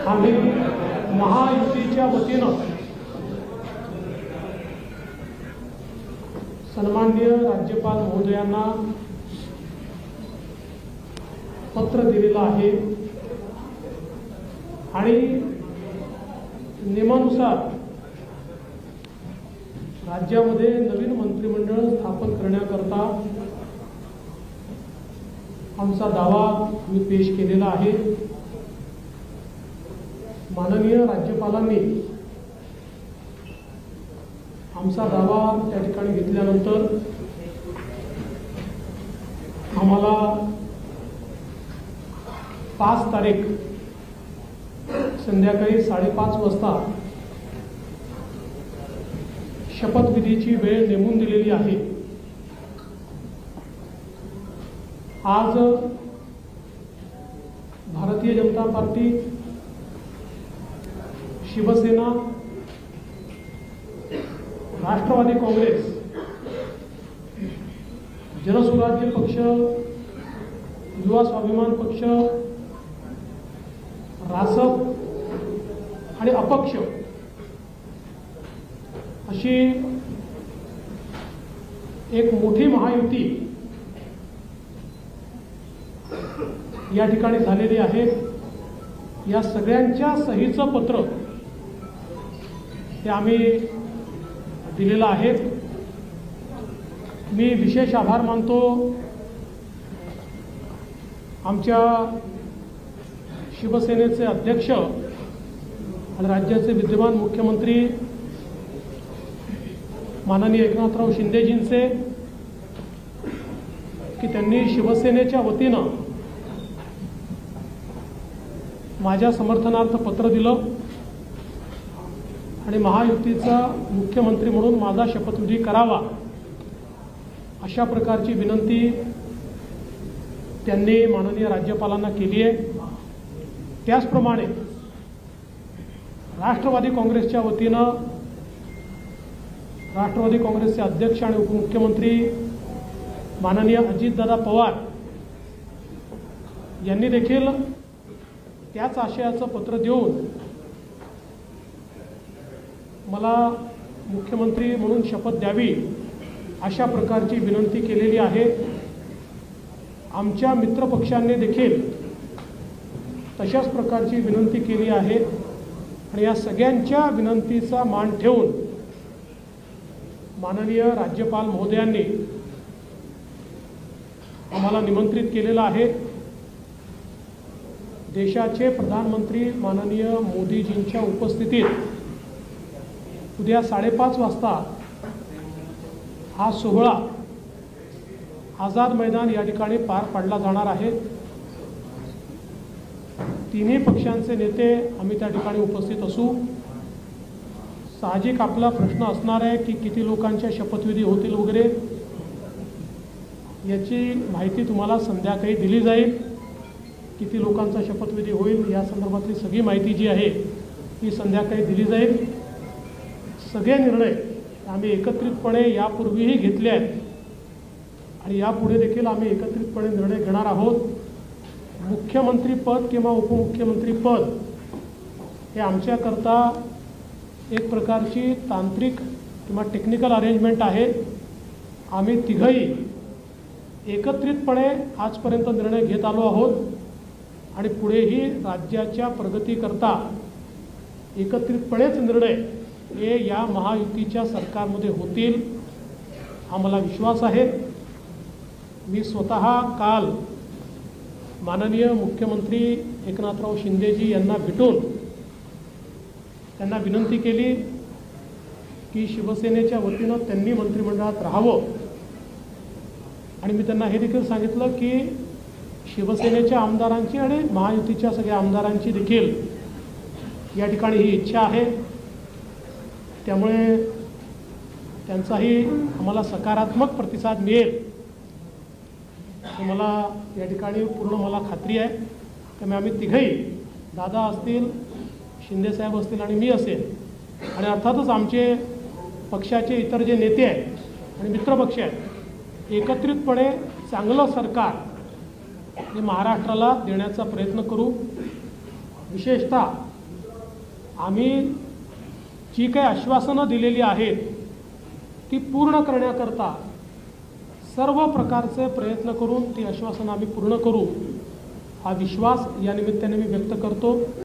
आम्ही महायुतीच्या वतीनं सन्माननीय राज्यपाल महोदयांना पत्र दिलेलं आहे आणि नियमानुसार राज्यामध्ये नवीन मंत्रिमंडळ स्थापन करण्याकरता आमचा दावा आम्ही पेश केलेला आहे। माननीय राज्यपालांनी आमचा दावा त्या ठिकाणी घेतल्यानंतर आम्हाला 5 तारीख संध्याकाळी 5:30 वाजता शपथविधीची वेळ नेमून दिलेली आहे। आज भारतीय जनता पार्टी, शिवसेना, राष्ट्रवादी काँग्रेस, जनसुराज्य पक्ष, युवा स्वाभिमान पक्ष, रासप आणि अपक्ष अशी एक मोठी महायुती या ठिकाणी झालेली आहे। या सगळ्यांच्या सहीचं पत्र ते आम्ही दिलेलं आहे। मी विशेष आभार मानतो आमच्या शिवसेनेचे अध्यक्ष आणि राज्याचे विद्यमान मुख्यमंत्री माननीय एकनाथराव शिंदेजींचे की त्यांनी शिवसेनेच्या वतीनं माझ्या समर्थनार्थ पत्र दिलं आणि महायुतीचा मुख्यमंत्री म्हणून माझा शपथविधी करावा अशा प्रकारची विनंती त्यांनी माननीय राज्यपालांना केली आहे। त्याचप्रमाणे राष्ट्रवादी काँग्रेसच्या वतीनं राष्ट्रवादी काँग्रेसचे अध्यक्ष आणि उपमुख्यमंत्री माननीय अजितदादा पवार यांनी देखील त्याच आशयाचं पत्र देऊन मला मुख्यमंत्री म्हणून शपथ द्यावी अशा प्रकारची विनंती केलेली आहे। आमच्या मित्रपक्षांनी देखील तशाच प्रकारची विनंती केली आहे आणि या सगळ्यांच्या विनंतीचा मान ठेवून माननीय राज्यपाल महोदयांनी आम्हाला निमंत्रित केलेलं आहे। देशाचे प्रधानमंत्री माननीय मोदीजींच्या उपस्थितीत उद्या 5:30 वाजता हा सोहळा आझाद मैदान या ठिकाणी पार पाडला जाणार आहे। तिन्ही पक्षांचे नेते आम्ही त्या ठिकाणी उपस्थित असू। साहजिक आपला प्रश्न असणार आहे की किती लोकांच्या शपथविधी होतील वगैरे, याची माहिती तुम्हाला संध्याकाळी दिली जाईल। किती लोकांचा शपथविधी होईल या संदर्भातली सगळी माहिती जी आहे ती संध्याकाळी दिली जाईल। सगळे निर्णय आम्ही एकत्रितपणे यापूर्वीही घेतले आहेत आणि यापुढे देखील आम्ही एकत्रितपणे निर्णय घेणार आहोत। मुख्यमंत्री पद किंवा उपमुख्यमंत्री पद हे आमच्याकरता एक प्रकारची तांत्रिक किंवा टेक्निकल अरेंजमेंट आहे। आम्ही तिघही एकत्रितपणे आजपर्यंत निर्णय घेत आलो आहोत आणि पुढेही राज्याच्या प्रगतीकरता एकत्रितपणेच निर्णय हे या महायुतीच्या सरकारमध्ये होतील आम्हाला विश्वास आहे। मी स्वतः काल माननीय मुख्यमंत्री एकनाथराव शिंदेजी यांना भेटून त्यांना विनंती केली की शिवसेनेच्या वतीनं त्यांनी मंत्रिमंडळात राहावं आणि मी त्यांना हे देखील सांगितलं की शिवसेनेच्या आमदारांची आणि महायुतीच्या सगळ्या आमदारांची देखील या ठिकाणी ही इच्छा आहे। त्यामुळे त्यांचाही आम्हाला सकारात्मक प्रतिसाद मिळेल हे मला या ठिकाणी पूर्ण मला खात्री आहे। त्यामुळे आम्ही तिघही, दादा असतील, शिंदेसाहेब असतील आणि मी असेल आणि अर्थातच आमचे पक्षाचे इतर जे नेते आहेत आणि मित्रपक्ष आहेत, एकत्रितपणे चांगलं सरकार हे महाराष्ट्राला देण्याचा प्रयत्न करू। विशेषतः आम्ही जी काही आश्वासनं दिलेली आहेत ती पूर्ण करण्याकरता सर्व प्रकारचे प्रयत्न करून ती आश्वासनं आम्ही पूर्ण करू हा विश्वास या निमित्ताने मी व्यक्त करतो।